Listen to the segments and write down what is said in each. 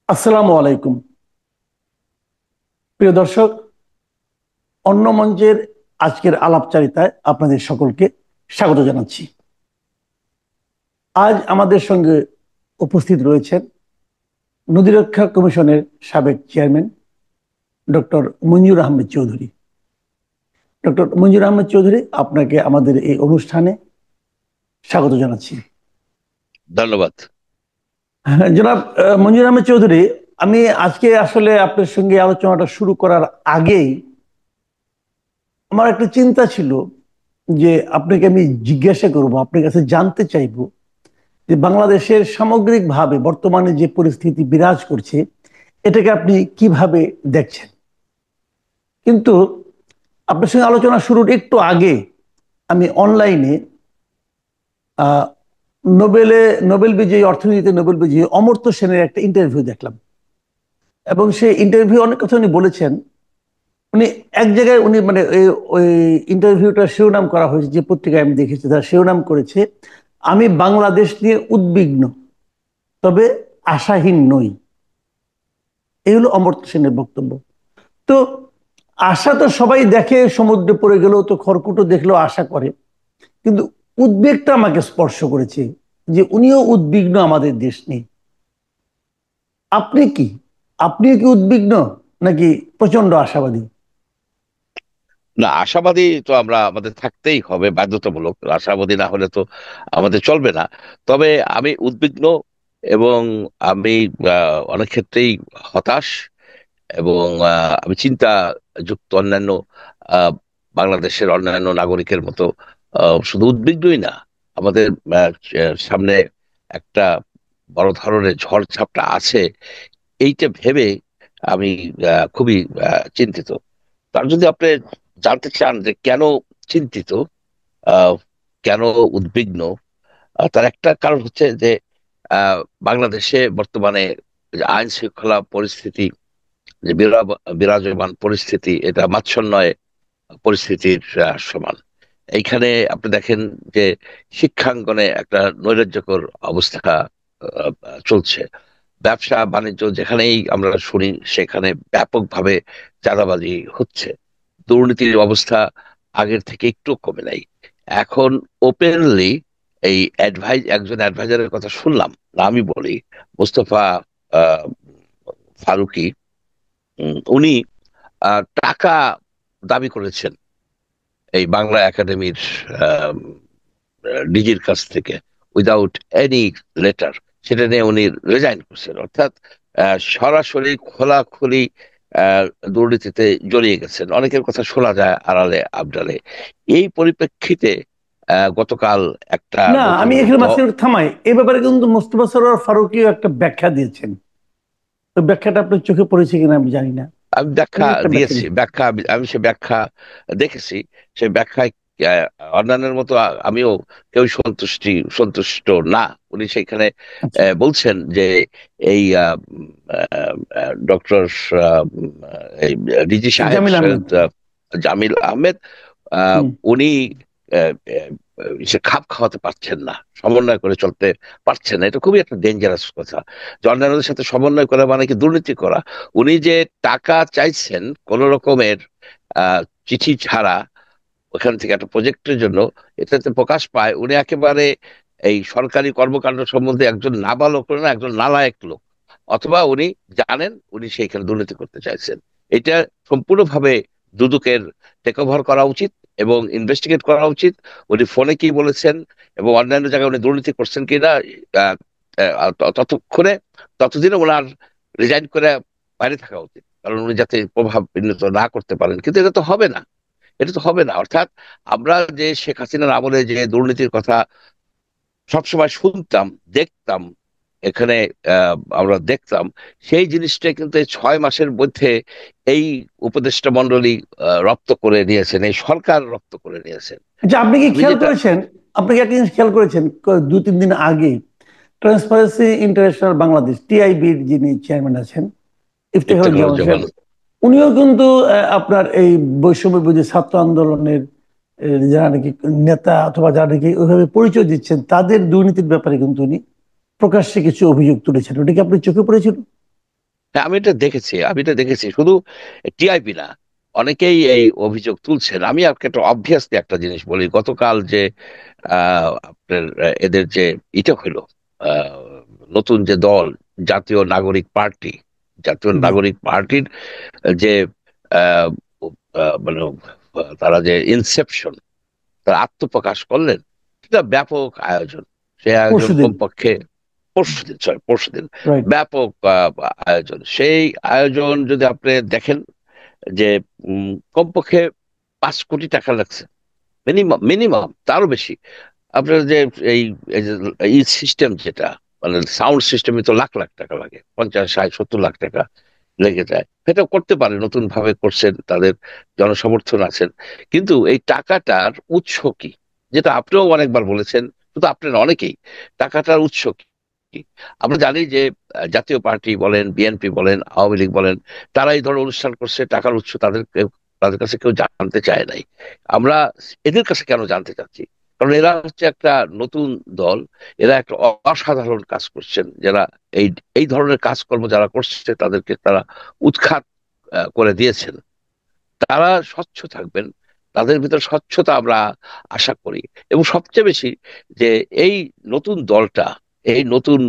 আসসালামু আলাইকুম। প্রিয় দর্শক, অন্য মঞ্চের আজকের আলাপচারিতায় আপনাদের সকলকে স্বাগত জানাচ্ছি। আজ আমাদের সঙ্গে উপস্থিত রয়েছেন নদী রক্ষা কমিশনের সাবেক চেয়ারম্যান ডক্টর মঞ্জুর আহমেদ চৌধুরী। ডক্টর মঞ্জুর আহমেদ চৌধুরী, আপনাকে আমাদের এই অনুষ্ঠানে স্বাগত জানাচ্ছি। ধন্যবাদ। হ্যাঁ, জনাব মঞ্জুর আহমেদ চৌধুরী, আমি আজকে আসলে আপনার সঙ্গে আলোচনাটা শুরু করার আগেই আমার একটা চিন্তা ছিল যে আপনাকে আমি জিজ্ঞাসা করব, আপনার কাছে জানতে চাইবো যে বাংলাদেশের সামগ্রিকভাবে বর্তমানে যে পরিস্থিতি বিরাজ করছে এটাকে আপনি কিভাবে দেখছেন। কিন্তু আপনার সঙ্গে আলোচনা শুরুর একটু আগে আমি অনলাইনে আহ, নোবেল বিজয়ী, অর্থনীতিতে নোবেল বিজয়ী অমর্ত্য সেনের একটা ইন্টারভিউ দেখলাম এবং সেই ইন্টারভিউ অনেক কথা উনি বলেছেন। উনি এক জায়গায় উনি মানে ওই ইন্টারভিউটা শিরোনাম করা হয়েছে, যে পত্রিকায় আমি দেখেছি তারা শিরোনাম করেছে, আমি বাংলাদেশ নিয়ে উদ্বিগ্ন তবে আশাহীন নই। এই হলো অমর্ত্য সেনের বক্তব্য। তো আশা তো সবাই দেখে, সমুদ্রে পড়ে গেলেও তো খড়কুটো দেখলেও আশা করে, কিন্তু উদ্বেগটা আমাকে স্পর্শ করেছে যে উনিও উদ্বিগ্ন আমাদের দেশ নিয়ে। আপনি কি, আপনিও কি উদ্বিগ্ন নাকি প্রচন্ড আশাবাদী? না, আশাবাদী তো আমরা আমাদের থাকতেই হবে, বাধ্যতামূলক। আশাবাদী না হলে তো আমাদের চলবে না। তবে আমি উদ্বিগ্ন এবং আমি অনেক ক্ষেত্রেই হতাশ এবং আমি চিন্তা যুক্ত অন্যান্য আহ, বাংলাদেশের অন্যান্য নাগরিকের মতো। শুধু উদ্বিগ্নই না, আমাদের সামনে একটা বড় ধরনের ঝড়-ঝাপটা আছে, এইটা ভেবে আমি খুবই চিন্তিত। তার যদি আপনি জানতে চান যে কেন চিন্তিত, আহ, কেন উদ্বিগ্ন, তার একটা কারণ হচ্ছে যে আহ, বাংলাদেশে বর্তমানে যে আইন শৃঙ্খলা পরিস্থিতি, যে বিরাজমান পরিস্থিতি, এটা মাৎসন্যয় পরিস্থিতির সমান। এইখানে আপনি দেখেন যে শিক্ষাঙ্গনে একটা নৈরাজ্যকর অবস্থা আহ, চলছে। ব্যবসা বাণিজ্য যেখানেই আমরা শুনি সেখানে ব্যাপকভাবে চাঁদাবাজি হচ্ছে। দুর্নীতির অবস্থা আগের থেকে একটু কমে নাই। এখন ওপেনলি এই একজন অ্যাডভাইজারের কথা শুনলাম, আমি বলি, মোস্তফা আহ, ফারুকী। উনি টাকা দাবি করেছেন এই বাংলা একাডেমির ডিজির কাছ থেকে, উইদাউট এনি লেটার। সেটা নিয়ে উনি রিজাইন করছেন, অর্থাৎ সরাসরি খোলাখুলি আহ, দুর্নীতিতে জড়িয়ে গেছেন। অনেকের কথা শোনা যায় আড়ালে আবডালে। এই পরিপ্রেক্ষিতে গতকাল একটা না, নতুন আমি এখানে মাঝখানে থামাই, এ ব্যাপারে কিন্তু মোস্তফা সরোয়ার ফারুকীও একটা ব্যাখ্যা দিয়েছেন। তো ব্যাখ্যাটা আপনার চোখে পড়েছে কিনা আমি জানি না। আমি ব্যাখ্যা উনি একটা ব্যাখ্যা দিয়েছি, দিয়েছেন। আমি সে ব্যাখ্যা দেখেছি। সে ব্যাখ্যায় আহ, অন্যান্যের মতো আমিও কেউ সন্তুষ্ট না। উনি সেখানে আচ্ছা। বলছেন যে এই ডক্টর ডিজি সাহেব জামিল আহমেদ। সৈয়দ জামিল আহমেদ, আহ, হুম। উনি আহ, সে খাপ খাওয়াতে পারছেন না, সমন্বয় করে চলতে পারছেন না। এটা খুবই একটা ডেঞ্জারাস কথা, যে অন্যান্যদের সাথে সমন্বয় করা মানে কি দুর্নীতি করা। উনি যে টাকা চাইছেন কোন রকমের আহ চিঠি ছাড়া ওখান থেকে একটা প্রজেক্টের জন্য, এটাতে প্রকাশ পায় উনি একেবারে এই সরকারি কর্মকাণ্ড সম্বন্ধে একজন নাবালক না, একজন নালায়েক লোক। অথবা উনি জানেন উনি সেইখানে দুর্নীতি করতে চাইছেন। এটা সম্পূর্ণভাবে দুদকের টেক ওভার করা উচিত এবং ইনভেস্টিগেট করা উচিত। উনি ফোনে কি বলেছেন এবং অন্যান্য জায়গায় উনি দুর্নীতি করছেন কিনা, আহ, ততক্ষণে ততদিনে ওনার রিজাইন করে বাইরে থাকা উচিত, কারণ উনি যাতে প্রভাব বিঘ্নিত না করতে পারেন। কিন্তু এটা তো হবে না, এটা তো হবে না। অর্থাৎ আমরা যে শেখ হাসিনার আমলে যে দুর্নীতির কথা সবসময় শুনতাম, দেখতাম, এখানে আমরা দেখতাম, সেই জিনিসটা কিন্তু এই 6 মাসের মধ্যে এই উপদেষ্টা মন্ডলী রপ্ত করে নিয়েছেন, এই সরকার রপ্ত করে নিয়েছেন। আচ্ছা, আপনি কি আমি খেয়াল যেটা করেছেন, আপনি কি একটা জিনিস খেয়াল করেছেন, দু তিন দিন আগে ট্রান্সপারেন্সি ইন্টারন্যাশনাল বাংলাদেশ, টিআইবির যিনি চেয়ারম্যান আছেন, ইফতেখারুজ্জামান সাহেব, ইফতেখারুজ্জামান। উনিও কিন্তু আপনার এই বৈষম্য বিরোধী ছাত্র আন্দোলনের যারা নাকি নেতা অথবা যারা নাকি ওইভাবে পরিচয় দিচ্ছেন তাদের দুর্নীতির ব্যাপারে কিন্তু উনি প্রকাশ্যে কিছু অভিযোগ তুলেছেন। ওটা কি আপনি চোখে পড়েছিল? হ্যাঁ, আমি এটা দেখেছি শুধু টিআইবি না, অনেকেই এই অভিযোগ তুলছেন। আমি আপনাকে একটা অবভিয়াসলি একটা জিনিস বলি, গতকাল যে আপনার এদের যে এটা হইলো, আহ, নতুন যে দল, জাতীয় নাগরিক পার্টি, জাতীয় জি। নাগরিক পার্টির যে আহ, মানে তারা যে ইনসেপশন, তারা আত্মপ্রকাশ করলেন, সেটা ব্যাপক আয়োজন। সে আয়োজন পরশুদিন। কমপক্ষে পরশুদিন রাইট। ব্যাপক আয়োজন। সেই আয়োজন যদি আপনি দেখেন যে কমপক্ষে 5 কোটি টাকা লাগছে, মিনিমাম মিনিমাম, তারও বেশি। আপনার যে এই এই সিস্টেম যেটা, মানে সাউন্ড সিস্টেমে তো লাখ লাখ টাকা লাগে, 50, 60, 70 লাখ টাকা লেগে যায়। সেটা করতে পারে, নতুন ভাবে করছেন, তাদের জনসমর্থন আছেন। কিন্তু এই টাকাটার উৎস কি, যেটা আপনিও অনেকবার বলেছেন, শুধু আপনি না, অনেকেই, টাকাটার উৎস কি? আমরা জানি যে জাতীয় পার্টি বলেন, বিএনপি বলেন, আওয়ামী লীগ বলেন, তারা এই ধরনের অনুষ্ঠান করছে, টাকার উৎস তাদের কাছে কেউ জানতে চায় নাই। আমরা এদের কাছে কেন জানতে চাচ্ছি? কারণ এরা হচ্ছে একটা নতুন দল, এরা একটা অসাধারণ কাজ করছেন। যারা এই এই ধরনের কাজকর্ম যারা করছে, তাদেরকে তারা উৎখাত করে দিয়েছেন। তারা স্বচ্ছ থাকবেন, তাদের ভিতরে স্বচ্ছতা আমরা আশা করি। এবং সবচেয়ে বেশি যে এই নতুন দলটা, এই নতুন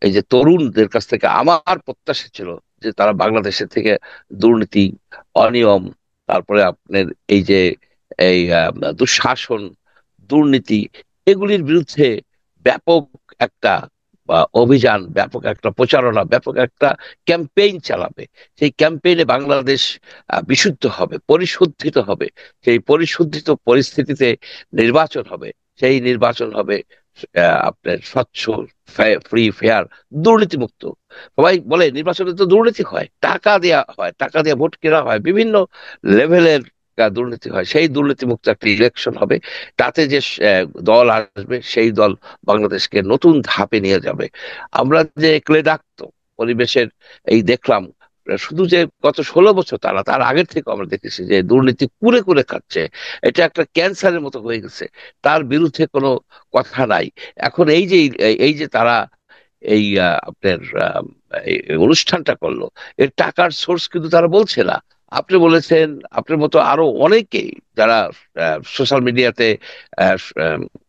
এই যে তরুণদের কাছ থেকে আমার প্রত্যাশা ছিল যে তারা বাংলাদেশের থেকে দুর্নীতি, অনিয়ম, তারপরে আপনার এই যে এই দুঃশাসন, দুর্নীতি, এগুলির বিরুদ্ধে ব্যাপক একটা অভিযান, ব্যাপক একটা প্রচারণা, ব্যাপক একটা ক্যাম্পেইন চালাবে। সেই ক্যাম্পেইনে বাংলাদেশ বিশুদ্ধ হবে, পরিশুদ্ধিত হবে। সেই পরিশুদ্ধিত পরিস্থিতিতে নির্বাচন হবে। সেই নির্বাচন হবে আপনার স্বচ্ছ, ফ্রি, ফেয়ার, দুর্নীতিমুক্ত। সবাই বলে নির্বাচনে তো দুর্নীতি হয়, টাকা দেয়া হয়, টাকা দিয়ে ভোট কেনা হয়, বিভিন্ন লেভেলের দুর্নীতি হয়। সেই দুর্নীতিমুক্ত একটা ইলেকশন হবে। তাতে যে দল আসবে, সেই দল বাংলাদেশকে নতুন ধাপে নিয়ে যাবে। আমরা যে ক্লেদাক্ত পরিবেশের এই দেখলাম, শুধু যে গত 16 বছর তা না, তার আগের থেকে আমরা দেখেছি যে দুর্নীতি কুরে কুরে খাচ্ছে, এটা একটা ক্যান্সারের মতো হয়ে গেছে। তার বিরুদ্ধে কোনো কথা নাই। এখন এই যে তারা এই আপনার এই অনুষ্ঠানটা করলো, এর টাকার সোর্স কিন্তু তারা বলছে না। আপনি বলেছেন, আপনার মতো আরো অনেকেই যারা সোশ্যাল মিডিয়াতে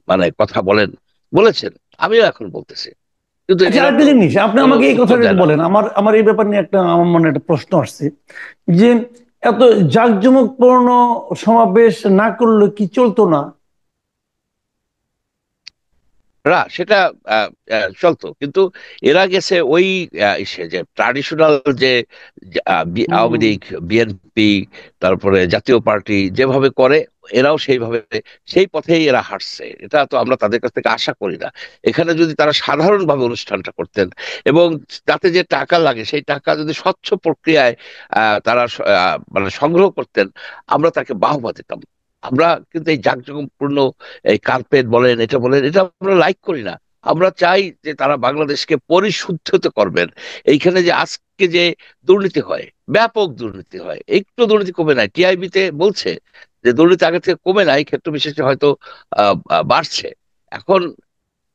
মানে কথা বলেছেন, আমিও এখন বলতেছি, কিন্তু আচ্ছা, এরা আরেকটা তো জিনিস আপনি কোনো আমাকে এই উত্তর কথাটা দেয় একটু না। বলেন, আমার আমার এই ব্যাপার নিয়ে আমার মনে একটা প্রশ্ন আসছে যে এত জাঁকজমকপূর্ণ সমাবেশ না করলে কি চলতো না? সেটা আহ, চলতো, কিন্তু এরা গেছে ওই ইসে যে ট্রাডিশনাল যে আওয়ামী হুম। লীগ, বিএনপি, তারপরে জাতীয় পার্টি যেভাবে করে, এরাও সেইভাবে, সেই পথেই এরা হাঁটছে। এটা তো আমরা তাদের কাছ থেকে আশা করি না। এখানে যদি তারা সাধারণভাবে অনুষ্ঠানটা করতেন, এবং তাতে যে টাকা লাগে সেই টাকা যদি স্বচ্ছ প্রক্রিয়ায় তারা মানে সংগ্রহ করতেন, আমরা তাকে বাহবা দিতাম। আমরা কিন্তু এই জাঁকজমকপূর্ণ এই কার্পেট বলেন, এটা বলেন, এটা আমরা লাইক করি না। আমরা চাই যে তারা বাংলাদেশকে পরিশুদ্ধ করবেন। এইখানে যে আজকে যে দুর্নীতি হয়, ব্যাপক দুর্নীতি হয়, একটু দুর্নীতি কমে নাই। টিআইবি তে বলছে যে দুর্নীতি আগে থেকে কমে নাই, ক্ষেত্র বিশেষে হয়তো বাড়ছে। এখন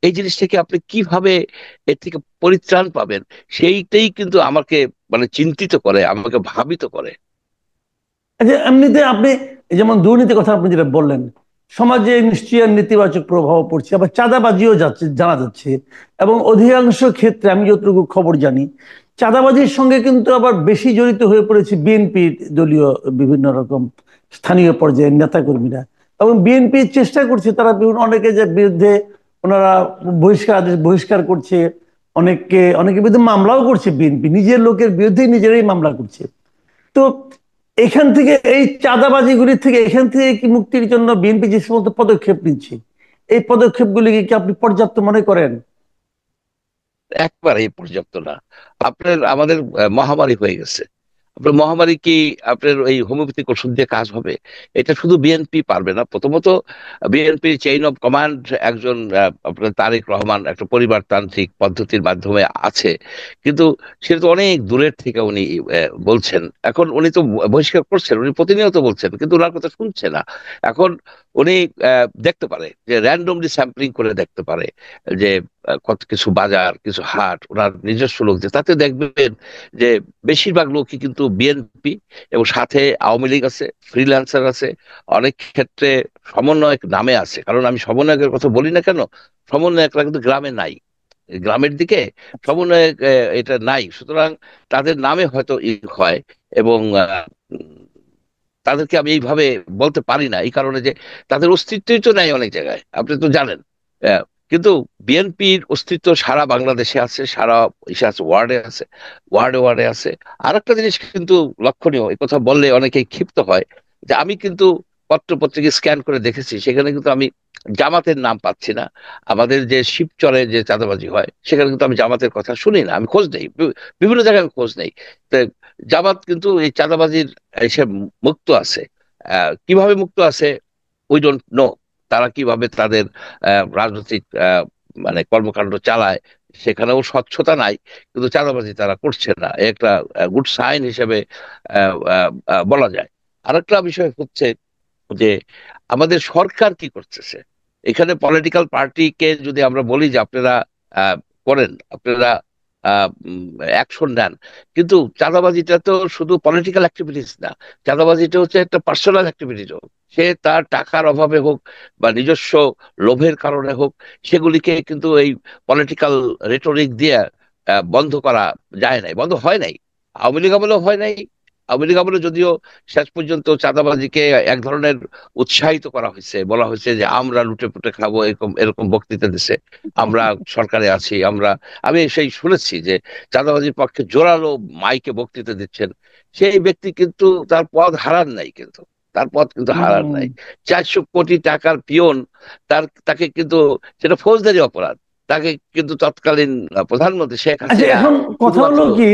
এই জিনিস থেকে আপনি কিভাবে এর থেকে পরিত্রাণ পাবেন, সেইটাই কিন্তু আমাকে মানে চিন্তিত করে, আমাকে ভাবিত করে। আচ্ছা, এমনিতে আপনি এই যেমন দুর্নীতির কথা আপনি যেটা বললেন, সমাজে নিশ্চয়ই নেতিবাচক প্রভাব পড়ছে, আবার চাঁদাবাজিও যাচ্ছে জানা যাচ্ছে। এবং অধিকাংশ ক্ষেত্রে আমি যতটুকু খবর জানি, চাঁদাবাজির সঙ্গে কিন্তু আবার বেশি জড়িত হয়ে পড়েছে বিএনপি দলীয় বিভিন্ন রকম স্থানীয় পর্যায়ের নেতাকর্মীরা। এবং বিএনপি চেষ্টা করছে, তারা বিভিন্ন অনেকে যে বিরুদ্ধে ওনারা আদেশ বহিষ্কার করছে, অনেকের বিরুদ্ধে মামলাও করছে। বিএনপি নিজের লোকের বিরুদ্ধেই নিজেরাই মামলা করছে। তো এখান থেকে এই চাঁদাবাজিগুলি থেকে এখান থেকে কি মুক্তির জন্য বিএনপি যে সমস্ত পদক্ষেপ নিচ্ছে, এই পদক্ষেপগুলিকে কি আপনি পর্যাপ্ত মনে করেন? একবারেই পর্যাপ্ত না। আমাদের মহামারী হয়ে গেছে। আপনার মহামারী কি আপনার এই হোমিওপ্যাথিক ওষুধ দিয়ে কাজ হবে? এটা শুধু বিএনপি পারবে না। প্রথমত বিএনপি চেইন অফ কমান্ড একজন আপনার তারেক রহমান একটা পরিবারতান্ত্রিক পদ্ধতির মাধ্যমে আছে, কিন্তু সেটা তো অনেক দূরের থেকে উনি বলছেন। এখন উনি তো বহিষ্কার করছেন, উনি প্রতিনিয়ত বলছেন, কিন্তু ওনার কথা শুনছে না। এখন উনি দেখতে পারে যে র্যান্ডমলি স্যাম্পলিং করে দেখতে পারে যে কত কিছু বাজার, কিছু হাট ওনার নিজস্ব লোক, যে তাতে দেখবেন যে বেশিরভাগ লোকই কিন্তু বিএনপি, এবং সাথে আওয়ামী লীগ আছে, ফ্রিল্যান্সার আছে, অনেক ক্ষেত্রে সমন্বয়ক নামে আছে। কারণ আমি সমন্বয়কের কথা বলি না কেন, সমন্বয়করা কিন্তু গ্রামে নাই, গ্রামের দিকে সমন্বয়ক এটা নাই, সুতরাং তাদের নামে হয়তো হয়। এবং তাদেরকে আমি এইভাবে বলতে পারি না এই কারণে যে তাদের অস্তিত্বই তো নাই অনেক জায়গায়, আপনি তো জানেন। আহ, কিন্তু বিএনপির অস্তিত্ব সারা বাংলাদেশে আছে, সারা ইসে আছে, ওয়ার্ডে আছে, ওয়ার্ডে ওয়ার্ডে আছে। আর একটা জিনিস কিন্তু লক্ষণীয়, এই কথা বললে অনেকেই ক্ষিপ্ত হয়, যে আমি কিন্তু পত্র পত্রিকা স্ক্যান করে দেখেছি, সেখানে কিন্তু আমি জামাতের নাম পাচ্ছি না। আমাদের যে শিবচরে যে চাঁদাবাজি হয় সেখানে কিন্তু আমি জামাতের কথা শুনি না, আমি খোঁজ নেই, বিভিন্ন জায়গায় আমি খোঁজ নেই। তো জামাত কিন্তু এই চাঁদাবাজির এসে মুক্ত আছে। কিভাবে মুক্ত আছে উই ডোন্ট নো। তারা কিভাবে তাদের রাজনৈতিক মানে কর্মকাণ্ড চালায়, সেখানেও স্বচ্ছতা নাই, কিন্তু চাঁদাবাজি তারা করছে না, এ একটা গুড সাইন হিসেবে বলা যায়। আরেকটা বিষয় হচ্ছে যে আমাদের সরকার কি করতেছে। এখানে পলিটিক্যাল পার্টিকে যদি আমরা বলি যে আপনারা আহ, করেন, আপনারা অ্যাকশন নেন, কিন্তু চাঁদাবাজিটা তো শুধু পলিটিক্যাল অ্যাক্টিভিটিস না, চাঁদাবাজিটা হচ্ছে একটা পার্সোনাল অ্যাক্টিভিটিস। হোক সে তার টাকার অভাবে হোক বা নিজস্ব লোভের কারণে হোক, সেগুলিকে কিন্তু এই পলিটিক্যাল রেটরিক দিয়ে বন্ধ করা যায় নাই, বন্ধ হয় নাই। আওয়ামী লীগ আমলেও হয় নাই। আওয়ামী লীগ আমলে যদিও শেষ পর্যন্ত চাঁদাবাজিকে এক ধরনের উৎসাহিত করা হয়েছে, বলা হয়েছে যে আমরা লুটে পুটে খাবো, এরকম এরকম বক্তৃতা দিছে, আমরা সরকারে আছি আমরা। আমি সেই শুনেছি যে চাঁদাবাজির পক্ষে জোরালো মাইকে বক্তৃতা দিচ্ছেন সেই ব্যক্তি, কিন্তু তার পদ হারান নাই, কিন্তু তার পদ কিন্তু হারান হুম। নাই। 400 কোটি টাকার পিয়ন, তাকে কিন্তু সেটা ফৌজদারি অপরাধ, তাকে কিন্তু তৎকালীন প্রধানমন্ত্রী শেখ আচ্ছা, হাসিনা এখন কথা শুধুমাত্র। হলো কি,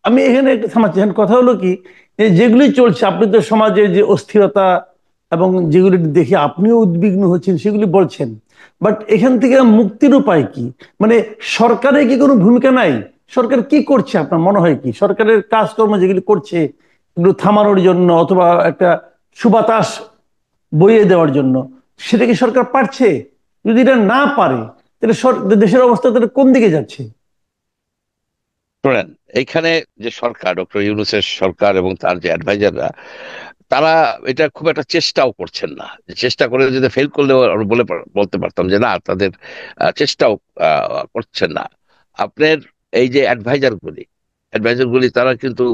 আমি এখানে একটু থামাচ্ছি। এখন কথা হলো কি, যেগুলি চলছে, আপনি তো সমাজে যে অস্থিরতা এবং যেগুলি দেখে আপনিও উদ্বিগ্ন হচ্ছেন সেগুলি বলছেন, বাট এখান থেকে মুক্তির উপায় কি? মানে সরকারের কি কোনো ভূমিকা নাই? সরকার কি করছে আপনার মনে হয়? কি সরকারের কাজকর্ম যেগুলি করছে এগুলো থামানোর জন্য অথবা একটা সুবাতাস বইয়ে দেওয়ার জন্য, সেটা কি সরকার পারছে? যদি এটা না পারে তাহলে দেশের অবস্থা তাহলে কোন দিকে যাচ্ছে? শোনেন, এইখানে যে সরকার, ডক্টর ইউনূসের সরকার এবং তার যে অ্যাডভাইজাররা, তারা এটা খুব একটা চেষ্টাও করছেন না। চেষ্টা করে যদি ফেল করলেও আমরা বলতে পারতাম যে না, তাদের চেষ্টাও করছেন না। আপনার এই যে অ্যাডভাইজার গুলি তারা কিন্তু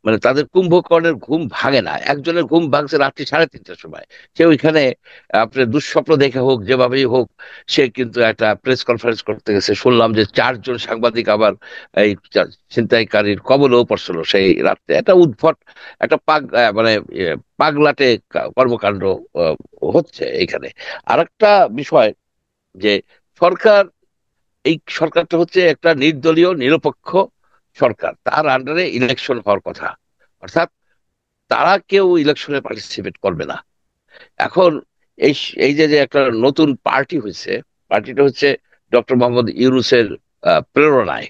মানে তাদের কুম্ভকর্ণের ঘুম ভাঙে না। একজনের ঘুম ভাঙছে রাত্রি 3:30টার সময়, সে ওইখানে আপনার দুঃস্বপ্ন দেখে হোক যেভাবেই হোক, সে কিন্তু একটা প্রেস কনফারেন্স করতে গেছে। শুনলাম যে 4 জন সাংবাদিক আবার এই ছিনতাইকারীর কবলেও পড়ছিল সেই রাত্রে। একটা উদ্ভট, একটা মানে পাগলাটে কর্মকাণ্ড আহ, হচ্ছে এইখানে। আরেকটা বিষয় যে সরকার, এই সরকারটা হচ্ছে একটা নির্দলীয় নিরপেক্ষ সরকার, তার আন্ডারে ইলেকশন হওয়ার কথা, অর্থাৎ তারা কেউ ইলেকশনে পার্টিসিপেট করবে না। এখন এই এই যে যে একটা নতুন পার্টি হয়েছে, পার্টিটা হচ্ছে ডক্টর মোহাম্মদ ইউনূসের প্রেরণায়,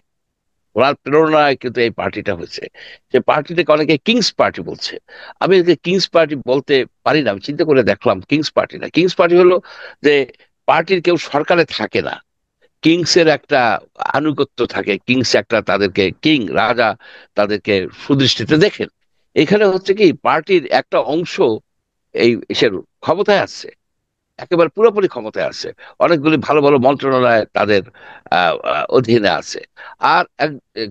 ওনার প্রেরণায় কিন্তু এই পার্টিটা হয়েছে। সে পার্টিটাকে অনেকে কিংস পার্টি বলছে। আমি একে কিংস পার্টি বলতে পারি না। আমি চিন্তা করে দেখলাম, কিংস পার্টি না, কিংস পার্টি হলো যে পার্টির কেউ সরকারে থাকে না, কিংস এর একটা আনুগত্য থাকে, কিংস একটা তাদেরকে কিং রাজা তাদেরকে সুদৃষ্টিতে দেখেন। এখানে হচ্ছে কি পার্টির একটা অংশ এই সে ক্ষমতায় আছে, একেবারে পুরোপুরি ক্ষমতায় আছে, অনেকগুলি ভালো ভালো মন্ত্রণালয় তাদের অধীনে আছে। আর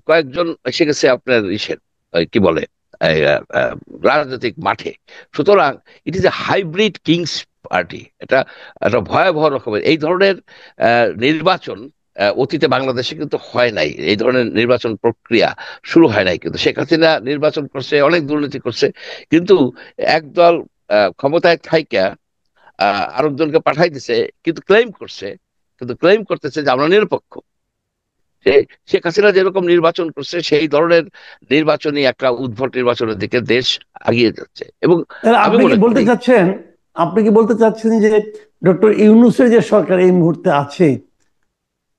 কয়েকজন এসে গেছে আপনার ইসের কি বলে এই, রাজনৈতিক মাঠে। সুতরাং it is a hybrid kings party. এটা একটা ভয়াবহ রকমের এই ধরনের নির্বাচন অতীতে বাংলাদেশে কিন্তু হয় নাই, এই ধরনের নির্বাচন প্রক্রিয়া শুরু হয় নাই। কিন্তু শেখ হাসিনা নির্বাচন করছে, অনেক দুর্নীতি করছে, কিন্তু একদল ক্ষমতায় থাইকা আরেকজনকে পাঠাই দিছে, কিন্তু ক্লেম করতেছে যে আমরা নিরপেক্ষ। শেখ হাসিনা যেরকম নির্বাচন করছে সেই ধরনের নির্বাচনী একটা উদ্ভট নির্বাচনের দিকে দেশ আগিয়ে যাচ্ছে। এবং তাহলে আমি আপনি কি মনে বলতে করি চাচ্ছেন, আপনি কি বলতে চাচ্ছেন যে ডক্টর ইউনূসের যে সরকার এই মুহূর্তে আছে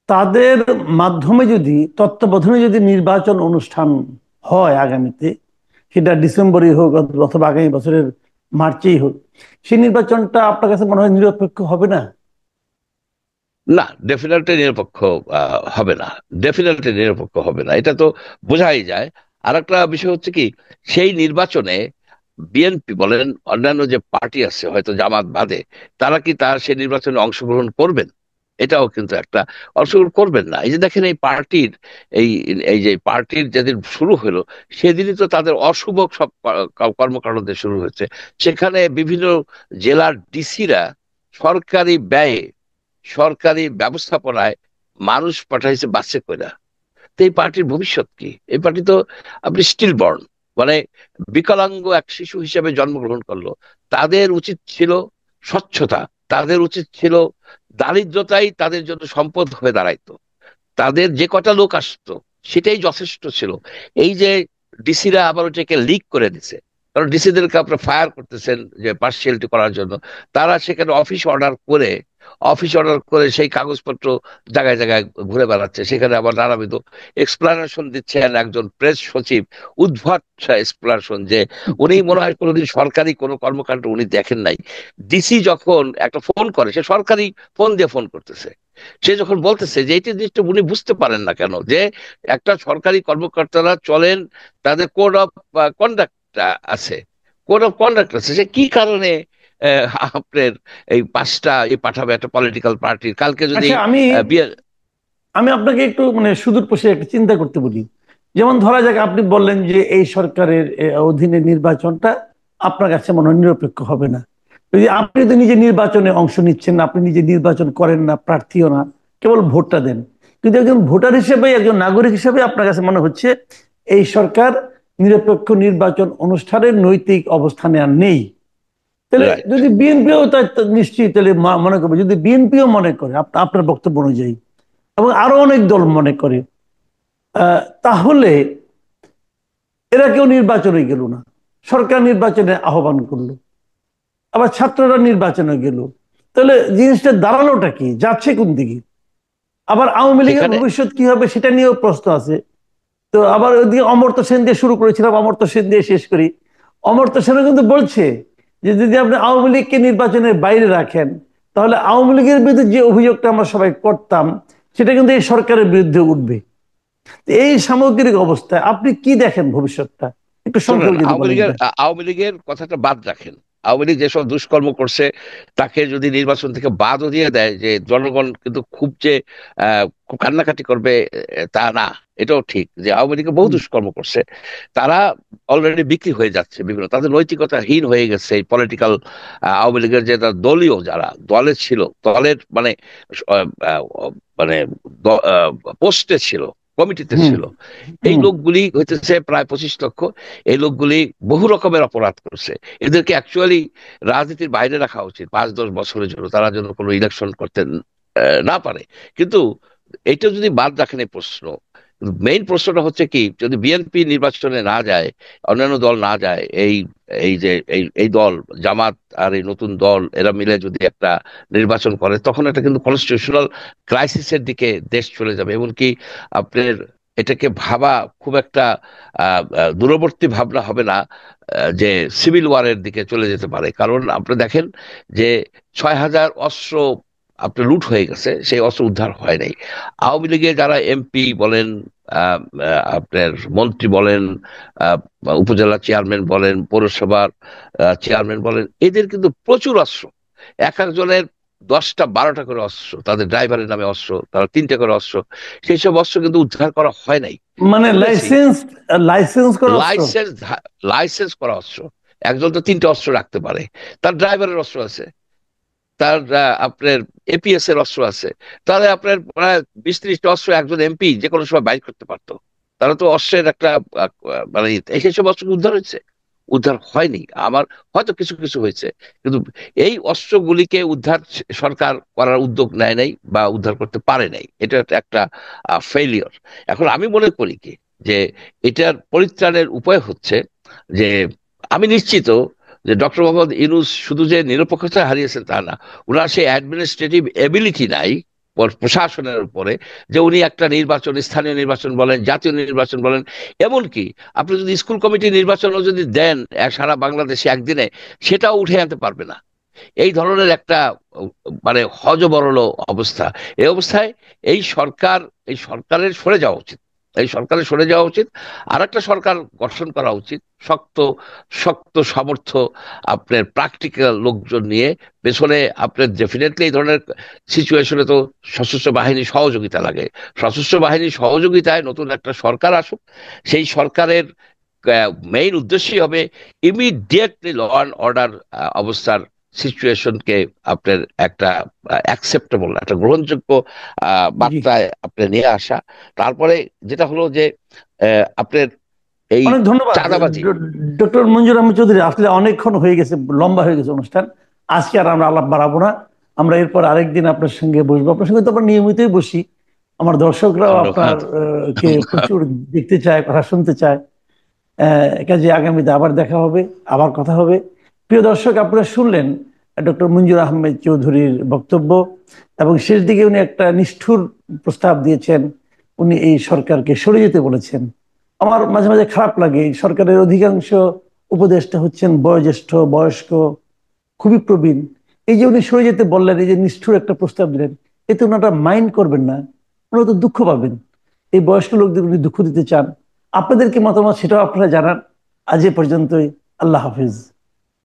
তাদের মাধ্যমে যদি, তত্ত্বাবধানে যদি নির্বাচন অনুষ্ঠান হয় আগামীতে, সেটা ডিসেম্বরই হোক অথবা আগামী বছরের মার্চেই হোক, সেই নির্বাচনটা আপনার কাছে মনে হয় নিরপেক্ষ হবে না? না, ডেফিনেটলি নিরপেক্ষ হবে না। ডেফিনেটলি নিরপেক্ষ হবে না, এটা তো বোঝাই যায়। আর একটা বিষয় হচ্ছে কি, সেই নির্বাচনে বিএনপি বলেন, অন্যান্য যে পার্টি আছে হয়তো জামাত বাদে, তারা কি তার সেই নির্বাচনে অংশগ্রহণ করবেন? এটাও কিন্তু একটা, অংশগ্রহণ করবেন না। এই যে দেখেন, এই পার্টির এই এই যে পার্টির যেদিন শুরু হলো, সেদিনই তো তাদের অশুভ সব কর্মকাণ্ডদের শুরু হয়েছে। সেখানে বিভিন্ন জেলার ডিসিরা সরকারি ব্যয়ে, সরকারি ব্যবস্থাপনায় মানুষ পাঠাইছে বাসে কইরা। তো এই পার্টির ভবিষ্যৎ কি? এই পার্টি তো আপনি স্টিল বর্ন, মানে বিকলাঙ্গ এক শিশু হিসেবে জন্মগ্রহণ করলো। তাদের উচিত ছিল স্বচ্ছতা, তাদের উচিত ছিল দারিদ্রতাই তাদের জন্য সম্পদ হয়ে দাঁড়াইতো। তাদের যে কটা লোক আসতো সেটাই যথেষ্ট ছিল। এই যে ডিসিরা আবার ওটাকে লিক করে দিছে, কারণ ডিসিদেরকে আপনার ফায়ার করতেছেন যে পার্সিয়ালিটি করার জন্য। তারা সেখানে অফিস অর্ডার করে সেই কাগজপত্র জায়গায় জায়গায় ঘুরে বেড়াচ্ছে, সেখানে আবার নানাবিধ এক্সপ্লানেশন দিচ্ছেন একজন প্রেস সচিব। উদ্ভট এক্সপ্লানেশন, যে উনি মনে হয় কোনোদিন সরকারি কোনো কর্মকাণ্ড উনি দেখেন নাই। ডিসি যখন একটা ফোন করে, সে সরকারি ফোন দিয়ে ফোন করতেছে, সে যখন বলতেছে যে এইটি জিনিসটা উনি বুঝতে পারেন না কেন, যে একটা সরকারি কর্মকর্তারা চলেন, তাদের কোড অফ কন্ডাক্ট আছে, কোড অফ কন্ডাক্ট আছে, সে কি কারণে আপনার এই পাঁচটা পাঠাবে একটা পলিটিক্যাল পার্টির? কালকে যদি আচ্ছা, আমি বিয়ে। আমি আপনাকে একটু মানে সুদূর প্রসারী একটা চিন্তা করতে বলি। যেমন ধরা যাক, আপনি বললেন যে এই সরকারের অধীনে নির্বাচনটা আপনার কাছে মনে হয় নিরপেক্ষ হবে না। যদি আপনি যদি নিজে নির্বাচনে অংশ নিচ্ছেন না, আপনি নিজে নির্বাচন করেন না, প্রার্থীও না, কেবল ভোটটা দেন, কিন্তু একজন ভোটার হিসেবে, একজন নাগরিক হিসেবে আপনার কাছে মনে হচ্ছে এই সরকার নিরপেক্ষ নির্বাচন অনুষ্ঠানের নৈতিক অবস্থানে আর নেই। তাহলে রাইট। যদি বিএনপিও নিশ্চয়ই তাহলে মনে করবে, যদি বিএনপিও মনে করে আপনার বক্তব্য অনুযায়ী, এবং আরো অনেক দল মনে করে, তাহলে এরা কেউ নির্বাচনে গেল না, সরকার নির্বাচনে আহ্বান করলো, আবার ছাত্ররা নির্বাচনে গেল, তাহলে জিনিসটা দাঁড়ালোটা কি, যাচ্ছে কোন দিকে? আবার আওয়ামী লীগের সেখানে ভবিষ্যৎ কি হবে সেটা নিয়েও প্রশ্ন আছে। তো আবার ওইদিকে অমর্ত্য সেন দিয়ে শুরু করেছিলাম, অমর্ত্য সেন দিয়ে শেষ করি। অমর্ত্য সেনও কিন্তু বলছে যে যদি আপনি আওয়ামী লীগকে নির্বাচনের বাইরে রাখেন, তাহলে আওয়ামী লীগের বিরুদ্ধে যে অভিযোগটা আমরা সবাই করতাম, সেটা কিন্তু এই সরকারের বিরুদ্ধে উঠবে। এই সামগ্রিক অবস্থায় আপনি কি দেখেন ভবিষ্যৎটা, একটু শুনেন, সংক্ষেপে যদি বলেন এটা। আওয়ামী লীগের কথাটা বাদ রাখেন। আওয়ামী লীগ যেসব দুষ্কর্ম করছে, তাকে যদি নির্বাচন থেকে বাদও দিয়ে দেয়, যে জনগণ কিন্তু খুব যে খুব কান্নাকাটি করবে তা না। এটাও ঠিক যে আওয়ামী লীগ বহু হুম। দুষ্কর্ম করছে। তারা অলরেডি বিক্রি হয়ে যাচ্ছে বিভিন্ন, তাদের নৈতিকতাহীন হয়ে গেছে এই পলিটিক্যাল। আওয়ামী লীগের যে দলীয় যারা দলে ছিল, দলের মানে আহ, আহ, মানে পোস্টে ছিল, কমিটিতে হুম। ছিল, এই হুম। লোকগুলি হইতেছে প্রায় 25 লক্ষ। এই লোকগুলি বহু রকমের অপরাধ করছে। এদেরকে অ্যাকচুয়ালি রাজনীতির বাইরে রাখা উচিত 5-10 বছরের জন্য, তারা যেন কোনো ইলেকশন করতে না পারে। কিন্তু এটা যদি বাদ রাখেন এই প্রশ্ন, মেইন প্রশ্নটা হচ্ছে কি, যদি বিএনপি নির্বাচনে না যায়, অন্যান্য দল না যায়, এই এই যে এই দল জামাত আর এই নতুন দল এরা মিলে যদি একটা নির্বাচন করে, তখন এটা কিন্তু কনস্টিটিউশনাল ক্রাইসিসের দিকে দেশ চলে যাবে। এমনকি আপনার এটাকে ভাবা খুব একটা দূরবর্তী ভাবনা হবে না যে সিভিল ওয়ারের দিকে চলে যেতে পারে। কারণ আপনি দেখেন যে 6,000 অস্ত্র আপনার লুট হয়ে গেছে, সেই অস্ত্র উদ্ধার হয় নাই। আওয়ামী লীগের যারা এমপি বলেন, আপনার মন্ত্রী বলেন, আহ, উপজেলা চেয়ারম্যান বলেন, পৌরসভার চেয়ারম্যান বলেন, এদের কিন্তু প্রচুর অস্ত্র। এক একজনের 10টা 12টা করে অস্ত্র, তাদের ড্রাইভারের নামে অস্ত্র, তারা 3টে করে অস্ত্র। সেই সব অস্ত্র কিন্তু উদ্ধার করা হয় নাই। মানে শুনেছি লাইসেন্স, লাইসেন্স করা অস্ত্র। লাইসেন্স, লাইসেন্স করা অস্ত্র। একজন তো 3টে অস্ত্র রাখতে পারে, তার ড্রাইভারের অস্ত্র আছে, তার আপনার এপিএস এর অস্ত্র আছে। তাহলে আপনার প্রায় 20-30টা অস্ত্র একজন এমপি যে কোনো সময় বাইর করতে পারতো। তারা তো অস্ত্রের একটা মানে সেই সব অস্ত্র উদ্ধার হয়েছে? উদ্ধার হয়নি। আমার হয়তো কিছু কিছু হয়েছে, কিন্তু এই অস্ত্রগুলিকে উদ্ধার সরকার করার উদ্যোগ নেয় নাই বা উদ্ধার করতে পারে নাই। এটা একটা ফেলিওর। এখন আমি মনে করি কি, যে এটার পরিত্রাণের উপায় হচ্ছে যে, আমি নিশ্চিত যে ডক্টর মোহাম্মদ ইউনূস শুধু যে নিরপেক্ষতা হারিয়েছেন তা না, ওনার সেই অ্যাডমিনিস্ট্রেটিভ এবিলিটি নাই, প্রশাসনের উপরে, যে উনি একটা নির্বাচন, স্থানীয় নির্বাচন বলেন, জাতীয় নির্বাচন বলেন, এমনকি আপনি যদি স্কুল কমিটি নির্বাচনও যদি দেন সারা বাংলাদেশে একদিনে, সেটাও উঠে আনতে পারবে না। এই ধরনের একটা মানে হযবরল অবস্থা। এই অবস্থায় এই সরকার, এই সরকারের সরে যাওয়া উচিত, এই সরকারের সরে যাওয়া উচিত। আর একটা সরকার গঠন করা উচিত, শক্ত শক্ত সামর্থ্য আপনার প্র্যাকটিক্যাল লোকজন নিয়ে পেছনে। আপনার ডেফিনেটলি এই ধরনের সিচুয়েশনে তো সশস্ত্র বাহিনী সহযোগিতা লাগে। সশস্ত্র বাহিনীর সহযোগিতায় নতুন একটা সরকার আসুক। সেই সরকারের মেইন উদ্দেশ্যই হবে ইমিডিয়েটলি ল অ্যান্ড অর্ডার অবস্থার সিচুয়েশনকে আপনার একটা অ্যাকসেপ্টেবল, একটা গ্রহণযোগ্য জি, বার্তায় আপনি নিয়ে আসা। তারপরে যেটা হলো যে আপনার এই অনেক ধন্যবাদ চাঁদাবাজি। ডক্টর মঞ্জুর আহমেদ চৌধুরী। আসলে অনেকক্ষণ হয়ে গেছে, লম্বা হয়ে গেছে অনুষ্ঠান। আজকে আর আমরা আলাপ বাড়াবো না। আমরা এরপর আরেকদিন আপনার সঙ্গে বসবো, আপনার সঙ্গে তো আমরা নিয়মিতই বসি। আমার দর্শকরাও আপনার ধন্যবাদ। কে প্রচুর দেখতে চায়, কথা শুনতে চায়। কাজে আগামীতে আবার দেখা হবে, আবার কথা হবে। প্রিয় দর্শক, আপনারা শুনলেন ডক্টর মঞ্জুর আহমেদ চৌধুরীর বক্তব্য, এবং শেষ দিকে উনি একটা নিষ্ঠুর প্রস্তাব দিয়েছেন। উনি এই সরকারকে সরে যেতে বলেছেন। আমার মাঝে মাঝে খারাপ লাগে, এই সরকারের অধিকাংশ উপদেষ্টা হচ্ছেন বয়োজ্যেষ্ঠ, বয়স্ক, খুবই প্রবীণ। এই যে উনি সরে যেতে বললেন, এই যে নিষ্ঠুর একটা প্রস্তাব দিলেন, এতে ওনারা মাইন্ড করবেন না, ওনারা তো দুঃখ পাবেন। এই বয়স্ক লোকদের উনি দুঃখ দিতে চান। আপনাদের কি মতামত সেটাও আপনারা জানান। আজ এ পর্যন্তই। আল্লাহ হাফিজ।